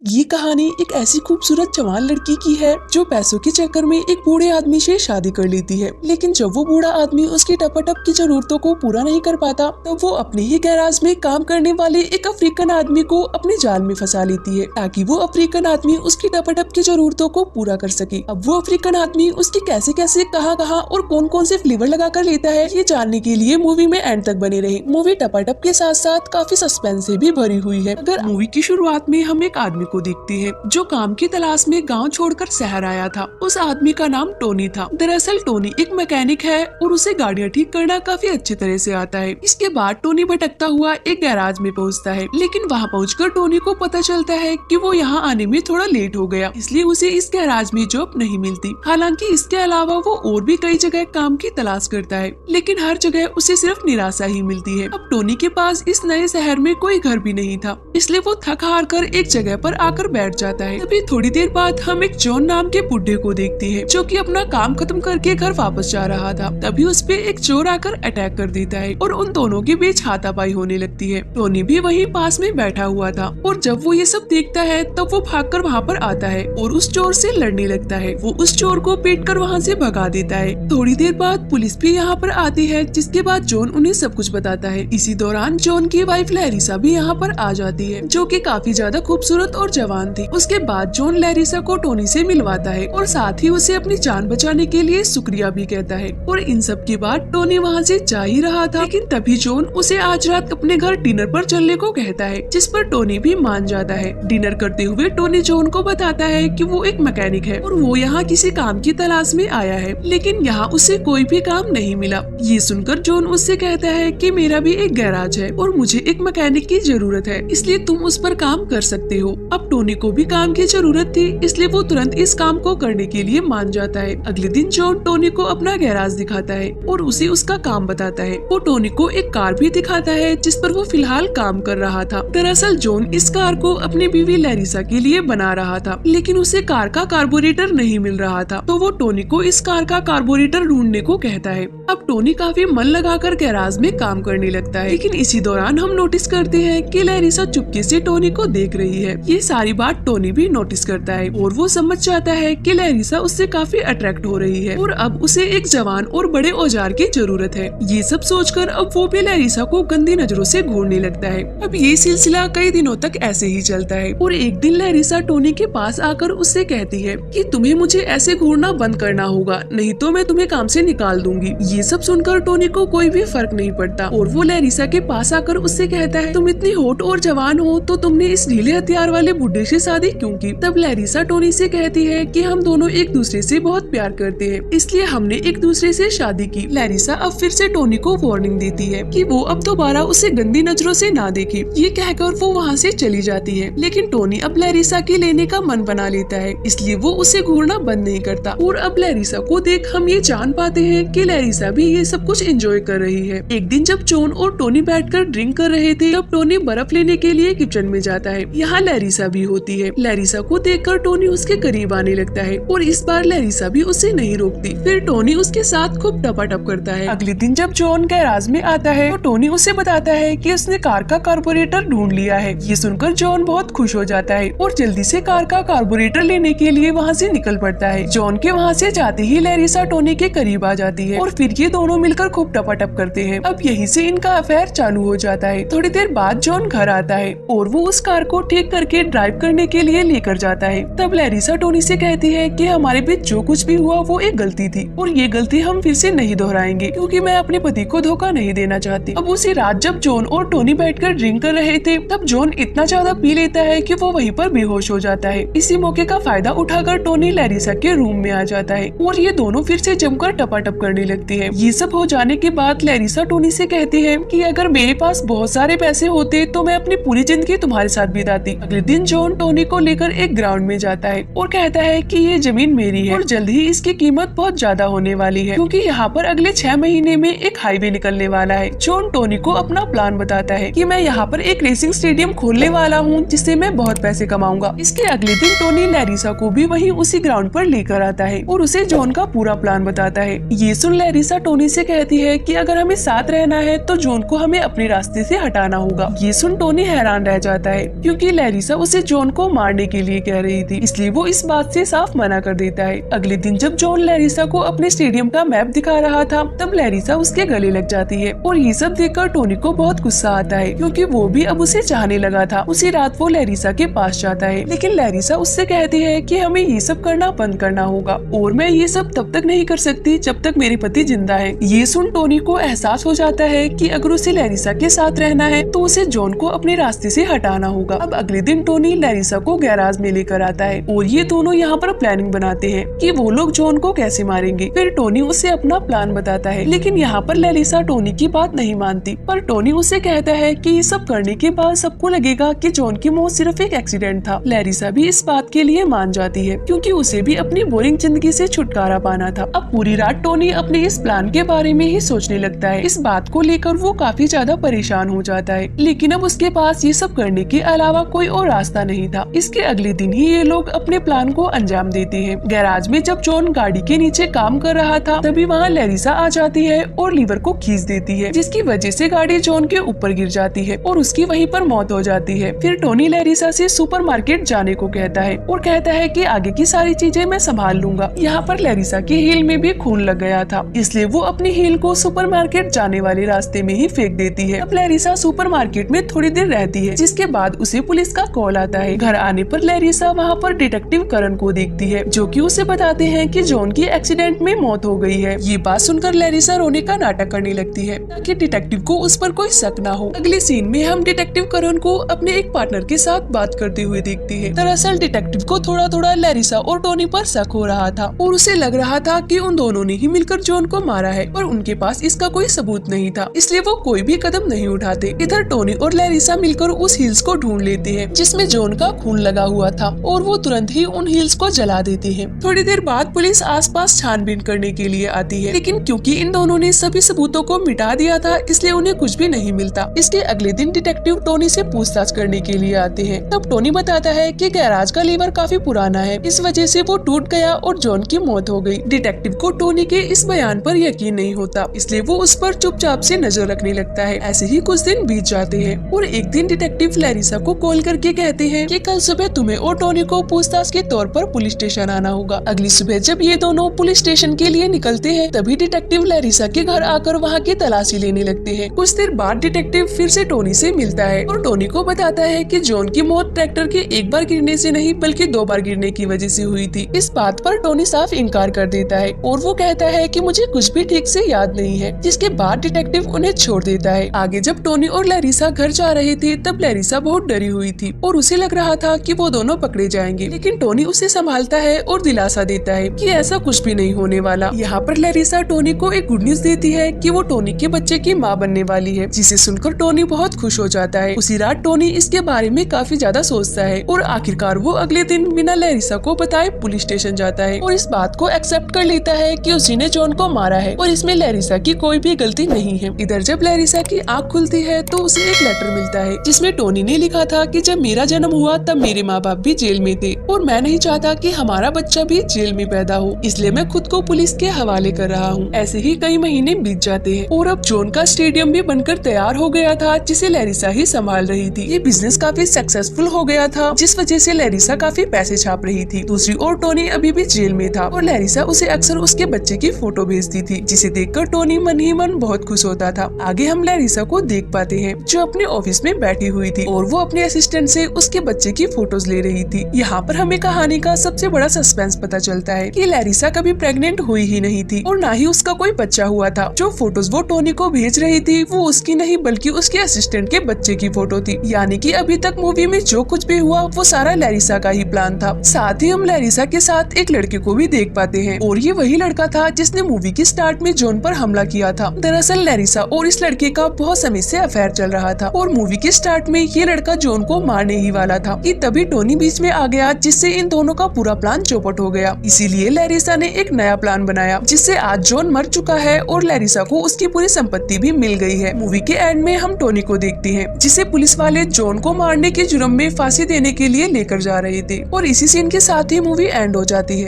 ये कहानी एक ऐसी खूबसूरत जवान लड़की की है जो पैसों के चक्कर में एक बूढ़े आदमी से शादी कर लेती है। लेकिन जब वो बूढ़ा आदमी उसकी टपाटप की जरूरतों को पूरा नहीं कर पाता, तब वो अपने ही गैराज में काम करने वाले एक अफ्रीकन आदमी को अपने जाल में फंसा लेती है ताकि वो अफ्रीकन आदमी उसकी टपाटप की जरूरतों को पूरा कर सके। अब वो अफ्रीकन आदमी उसकी कैसे कैसे कहाँ और कौन कौन से फ्लेवर लगा कर लेता है, ये जानने के लिए मूवी में एंड तक बने रहे। मूवी टपाटप के साथ साथ काफी सस्पेंस से भी भरी हुई है। अगर मूवी की शुरुआत में हम एक आदमी को देखते हैं जो काम की तलाश में गांव छोड़कर शहर आया था। उस आदमी का नाम टोनी था। दरअसल टोनी एक मैकेनिक है और उसे गाड़ियां ठीक करना काफी अच्छी तरह से आता है। इसके बाद टोनी भटकता हुआ एक गैराज में पहुंचता है, लेकिन वहां पहुंचकर टोनी को पता चलता है कि वो यहाँ आने में थोड़ा लेट हो गया, इसलिए उसे इस गैराज में जॉब नहीं मिलती। हालांकि इसके अलावा वो और भी कई जगह काम की तलाश करता है, लेकिन हर जगह उसे सिर्फ निराशा ही मिलती है। अब टोनी के पास इस नए शहर में कोई घर भी नहीं था, इसलिए वो थक हार कर एक जगह पर आकर बैठ जाता है। तभी थोड़ी देर बाद हम एक जॉन नाम के बुड्ढे को देखते हैं जो कि अपना काम खत्म करके घर वापस जा रहा था। तभी उस पे एक चोर आकर अटैक कर देता है और उन दोनों के बीच हाथापाई होने लगती है। टोनी भी वहीं पास में बैठा हुआ था और जब वो ये सब देखता है तब वो भागकर वहाँ पर आता है और उस चोर से लड़ने लगता है। वो उस चोर को पीटकर वहाँ से भगा देता है। थोड़ी देर बाद पुलिस भी यहाँ पर आती है, जिसके बाद जॉन उन्हें सब कुछ बताता है। इसी दौरान जॉन की वाइफ लैरिसा भी यहाँ पर आ जाती है, जो कि काफी ज्यादा खूबसूरत और जवान थी। उसके बाद जॉन लैरिसा को टोनी से मिलवाता है और साथ ही उसे अपनी जान बचाने के लिए शुक्रिया भी कहता है। और इन सब के बाद टोनी वहाँ से जा ही रहा था, लेकिन तभी जॉन उसे आज रात अपने घर डिनर पर चलने को कहता है, जिस पर टोनी भी मान जाता है। डिनर करते हुए टोनी जॉन को बताता है कि वो एक मैकेनिक है और वो यहाँ किसी काम की तलाश में आया है, लेकिन यहाँ उसे कोई भी काम नहीं मिला। ये सुनकर जॉन उससे कहता है कि मेरा भी एक गैराज है और मुझे एक मैकेनिक की जरूरत है, इसलिए तुम उस पर काम कर सकते हो। अब टोनी को भी काम की जरूरत थी, इसलिए वो तुरंत इस काम को करने के लिए मान जाता है। अगले दिन जॉन टोनी को अपना गैराज दिखाता है और उसे उसका काम बताता है। वो टोनी को एक कार भी दिखाता है जिस पर वो फिलहाल काम कर रहा था। दरअसल जॉन इस कार को अपनी बीवी लैरिसा के लिए बना रहा था, लेकिन उसे कार का कार्बोरेटर नहीं मिल रहा था, तो वो टोनी को इस कार का कार्बोरेटर ढूंढने को कहता है। अब टोनी काफी मन लगाकर गैराज में काम करने लगता है, लेकिन इसी दौरान हम नोटिस करते हैं कि लैरिसा चुपके से टोनी को देख रही है। ये सारी बात टोनी भी नोटिस करता है और वो समझ जाता है कि लैरिसा उससे काफी अट्रैक्ट हो रही है और अब उसे एक जवान और बड़े औजार की जरूरत है। ये सब सोचकर अब वो भी लैरिसा को गंदी नजरों से घूरने लगता है। अब ये सिलसिला कई दिनों तक ऐसे ही चलता है और एक दिन लैरिसा टोनी के पास आकर उससे कहती है कि तुम्हें मुझे ऐसे घूरना बंद करना होगा, नहीं तो मैं तुम्हें काम से निकाल दूंगी। ये सब सुनकर टोनी को कोई भी फर्क नहीं पड़ता और वो लैरिसा के पास आकर उससे कहता है तुम इतनी हॉट और जवान हो तो तुमने इस ढीले हथियार वाले बुड्ढे से शादी क्यों की? तब लैरिसा टोनी से कहती है कि हम दोनों एक दूसरे से बहुत प्यार करते हैं, इसलिए हमने एक दूसरे से शादी की। लैरिसा अब फिर से टोनी को वार्निंग देती है कि वो अब दोबारा उसे गंदी नजरों से ना देखे। ये कहकर वो वहाँ से चली जाती है, लेकिन टोनी अब लैरिसा की लेने का मन बना लेता है, इसलिए वो उसे घूरना बंद नहीं करता। और अब लैरिसा को देख हम ये जान पाते हैं कि लैरिसा भी ये सब कुछ एंजॉय कर रही है। एक दिन जब जॉन और टोनी बैठकर ड्रिंक कर रहे थे, तब टोनी बर्फ लेने के लिए किचन में जाता है। यहाँ लैरिसा भी होती है। लैरिसा को देखकर टोनी उसके करीब आने लगता है और इस बार लैरिसा भी उसे नहीं रोकती। फिर टोनी उसके साथ खूब टपाटप करता है। अगले दिन जब जॉन गैराज में आता है तो टोनी उसे बताता है कि उसने कार का कार्बोरेटर ढूंढ लिया है। ये सुनकर जॉन बहुत खुश हो जाता है और जल्दी से कार का कार्बोरेटर लेने के लिए वहाँ से निकल पड़ता है। जॉन के वहाँ से जाते ही लैरिसा टोनी के करीब आ जाती है और फिर ये दोनों मिलकर खूब टपाटप करते हैं। अब यहीं से इनका अफेयर चालू हो जाता है। थोड़ी देर बाद जॉन घर आता है और वो उस कार को ठीक करके ड्राइव करने के लिए लेकर जाता है। तब लैरिसा टोनी से कहती है कि हमारे बीच जो कुछ भी हुआ वो एक गलती थी और ये गलती हम फिर से नहीं दोहराएंगे, क्योंकि मैं अपने पति को धोखा नहीं देना चाहती। अब उसी रात जब जॉन और टोनी बैठकर ड्रिंक कर रहे थे, तब जॉन इतना ज्यादा पी लेता है कि वो वहीं पर बेहोश हो जाता है। इसी मौके का फायदा उठाकर टोनी लैरिसा के रूम में आ जाता है और ये दोनों फिर से जमकर टपाटप करने लगती है। ये सब हो जाने के बाद लैरिसा टोनी से कहती है कि अगर मेरे पास बहुत सारे पैसे होते तो मैं अपनी पूरी जिंदगी तुम्हारे साथ बिताती। अगले दिन जॉन टोनी को लेकर एक ग्राउंड में जाता है और कहता है कि ये जमीन मेरी है और जल्द ही इसकी कीमत बहुत ज्यादा होने वाली है, क्योंकि यहाँ पर अगले 6 महीने में एक हाईवे निकलने वाला है। जॉन टोनी को अपना प्लान बताता है कि मैं यहाँ पर एक रेसिंग स्टेडियम खोलने वाला हूँ जिससे मैं बहुत पैसे कमाऊंगा। इसके अगले दिन टोनी लैरिसा को भी वहीं उसी ग्राउंड पर लेकर आता है और उसे जॉन का पूरा प्लान बताता है। ये सुन लैरिसा लैरिसा टोनी से कहती है कि अगर हमें साथ रहना है तो जॉन को हमें अपने रास्ते से हटाना होगा। ये सुन टोनी हैरान रह जाता है क्योंकि लैरिसा उसे जॉन को मारने के लिए कह रही थी, इसलिए वो इस बात से साफ मना कर देता है। अगले दिन जब जॉन लैरिसा को अपने स्टेडियम का मैप दिखा रहा था तब लैरिसा उसके गले लग जाती है और ये सब देखकर टोनी को बहुत गुस्सा आता है क्योंकि वो भी अब उसे चाहने लगा था। उसी रात वो लैरिसा के पास जाता है लेकिन लैरिसा उससे कहती है कि हमें ये सब करना बंद करना होगा और मैं ये सब तब तक नहीं कर सकती जब तक मेरे पति जिंदा है। ये सुन टोनी को एहसास हो जाता है कि अगर उसे लैरिसा के साथ रहना है तो उसे जॉन को अपने रास्ते से हटाना होगा। अब अगले दिन टोनी लैरिसा को गैराज में लेकर आता है और ये दोनों यहाँ पर प्लानिंग बनाते हैं कि वो लोग जॉन को कैसे मारेंगे। फिर टोनी उसे अपना प्लान बताता है लेकिन यहाँ पर लैरिसा टोनी की बात नहीं मानती, पर टोनी उसे कहता है कि ये सब करने के बाद सबको लगेगा कि जॉन की मौत सिर्फ एक एक्सीडेंट था। लैरिसा भी इस बात के लिए मान जाती है क्योंकि उसे भी अपनी बोरिंग जिंदगी से छुटकारा पाना था। अब पूरी रात टोनी अपने इस प्लान के बारे में ही सोचने लगता है। इस बात को लेकर वो काफी ज्यादा परेशान हो जाता है लेकिन अब उसके पास ये सब करने के अलावा कोई और रास्ता नहीं था। इसके अगले दिन ही ये लोग अपने प्लान को अंजाम देते हैं। गैराज में जब जॉन गाड़ी के नीचे काम कर रहा था तभी वहाँ लैरिसा आ जाती है और लीवर को खींच देती है जिसकी वजह से गाड़ी जॉन के ऊपर गिर जाती है और उसकी वहीं पर मौत हो जाती है। फिर टोनी लैरिसा से सुपरमार्केट जाने को कहता है और कहता है कि आगे की सारी चीजें मैं संभाल लूंगा। यहाँ पर लैरिसा की हील में भी खून लग गया था इसलिए वो अपनी हील को सुपरमार्केट जाने वाले रास्ते में ही फेंक देती है। अब लैरिसा सुपरमार्केट में थोड़ी देर रहती है जिसके बाद उसे पुलिस का कॉल आता है। घर आने पर लैरिसा वहाँ पर डिटेक्टिव करण को देखती है जो कि उसे बताते हैं कि जॉन की एक्सीडेंट में मौत हो गई है। ये बात सुनकर लैरिसा रोने का नाटक करने लगती है ताकि डिटेक्टिव को उस पर कोई शक ना हो। अगले सीन में हम डिटेक्टिव करण को अपने एक पार्टनर के साथ बात करते हुए देखते हैं। दरअसल डिटेक्टिव को थोड़ा थोड़ा लैरिसा और टोनी पर शक हो रहा था और उसे लग रहा था कि उन दोनों ने ही मिलकर जॉन को मारा है, पर उनके पास इसका कोई सबूत नहीं था इसलिए वो कोई भी कदम नहीं उठाते। इधर टोनी और लैरिसा मिलकर उस हील्स को ढूंढ लेते हैं जिसमें जॉन का खून लगा हुआ था और वो तुरंत ही उन हील्स को जला देते हैं। थोड़ी देर बाद पुलिस आसपास छानबीन करने के लिए आती है लेकिन क्योंकि इन दोनों ने सभी सबूतों को मिटा दिया था इसलिए उन्हें कुछ भी नहीं मिलता। इसके अगले दिन डिटेक्टिव टोनी से पूछताछ करने के लिए आते हैं। तब टोनी बताता है कि गैराज का लीवर काफी पुराना है, इस वजह से वो टूट गया और जॉन की मौत हो गई। डिटेक्टिव को टोनी के इस बयान पर यकीन नहीं होता इसलिए वो उस पर चुपचाप से नजर रखने लगता है। ऐसे ही कुछ दिन बीत जाते हैं और एक दिन डिटेक्टिव लैरिसा को कॉल करके कहते हैं कि कल सुबह तुम्हें और टोनी को पूछताछ के तौर पर पुलिस स्टेशन आना होगा। अगली सुबह जब ये दोनों पुलिस स्टेशन के लिए निकलते हैं तभी डिटेक्टिव लैरिसा के घर आकर वहाँ की तलाशी लेने लगते हैं। कुछ देर बाद डिटेक्टिव फिर से टोनी से मिलता है और टोनी को बताता है कि जॉन की मौत ट्रैक्टर के एक बार गिरने से नहीं बल्कि 2 बार गिरने की वजह से हुई थी। इस बात पर टोनी साफ इनकार कर देता है और वो कहता है कि मुझे कुछ भी ठीक से याद नहीं है, जिसके बाद डिटेक्टिव उन्हें छोड़ देता है। आगे जब टोनी और लैरिसा घर जा रहे थे तब लैरिसा बहुत डरी हुई थी और उसे लग रहा था कि वो दोनों पकड़े जाएंगे, लेकिन टोनी उसे संभालता है और दिलासा देता है कि ऐसा कुछ भी नहीं होने वाला। यहाँ पर लैरिसा टोनी को एक गुड न्यूज देती है कि वो टोनी के बच्चे की माँ बनने वाली है, जिसे सुनकर टोनी बहुत खुश हो जाता है। उसी रात टोनी इसके बारे में काफी ज्यादा सोचता है और आखिरकार वो अगले दिन बिना लैरिसा को बताए पुलिस स्टेशन जाता है और इस बात को एक्सेप्ट कर लेता है कि उसी ने जॉन को मारा है और इसमें लैरिसा की कोई भी गलती नहीं है। इधर जब लैरिसा की आँख खुलती है तो उसे एक लेटर मिलता है जिसमें टोनी ने लिखा था कि जब मेरा जन्म हुआ तब मेरे माँ बाप भी जेल में थे और मैं नहीं चाहता कि हमारा बच्चा भी जेल में पैदा हो, इसलिए मैं खुद को पुलिस के हवाले कर रहा हूँ। ऐसे ही कई महीने बीत जाते हैं और अब जॉन का स्टेडियम भी बनकर तैयार हो गया था जिसे लैरिसा ही संभाल रही थी। ये बिजनेस काफी सक्सेसफुल हो गया था जिस वजह से लैरिसा काफी पैसे छाप रही थी। दूसरी ओर टोनी अभी भी जेल में था और लैरिसा उसे अक्सर उसके बच्चे की फोटो भेजती थी, जिसे देखकर टोनी मन ही मन बहुत खुश होता था। आगे हम लैरिसा को देख पाते हैं जो अपने ऑफिस में बैठी हुई थी और वो अपने असिस्टेंट से उसके बच्चे की फोटोज ले रही थी। यहाँ पर हमें कहानी का सबसे बड़ा सस्पेंस पता चलता है कि लैरिसा कभी प्रेग्नेंट हुई ही नहीं थी और ना ही उसका कोई बच्चा हुआ था। जो फोटोज वो टोनी को भेज रही थी वो उसकी नहीं बल्कि उसके असिस्टेंट के बच्चे की फोटो थी, यानी कि अभी तक मूवी में जो कुछ भी हुआ वो सारा लैरिसा का ही प्लान था। साथ ही हम लैरिसा के साथ एक लड़के को भी देख पाते हैं और ये वही लड़का था जिसने मूवी की स्टार्ट में जॉन पर हमला किया था। दरअसल लैरिसा और इस लड़के का बहुत समय से अफेयर चल रहा था और मूवी के स्टार्ट में ये लड़का जॉन को मारने ही वाला था कि तभी टोनी बीच में आ गया, जिससे इन दोनों का पूरा प्लान चौपट हो गया। इसीलिए लैरिसा ने एक नया प्लान बनाया जिससे आज जॉन मर चुका है और लैरिसा को उसकी पूरी संपत्ति भी मिल गई है। मूवी के एंड में हम टोनी को देखते हैं जिसे पुलिस वाले जॉन को मारने के जुर्म में फांसी देने के लिए लेकर जा रहे थे और इसी सीन के साथ ही मूवी एंड हो जाती है।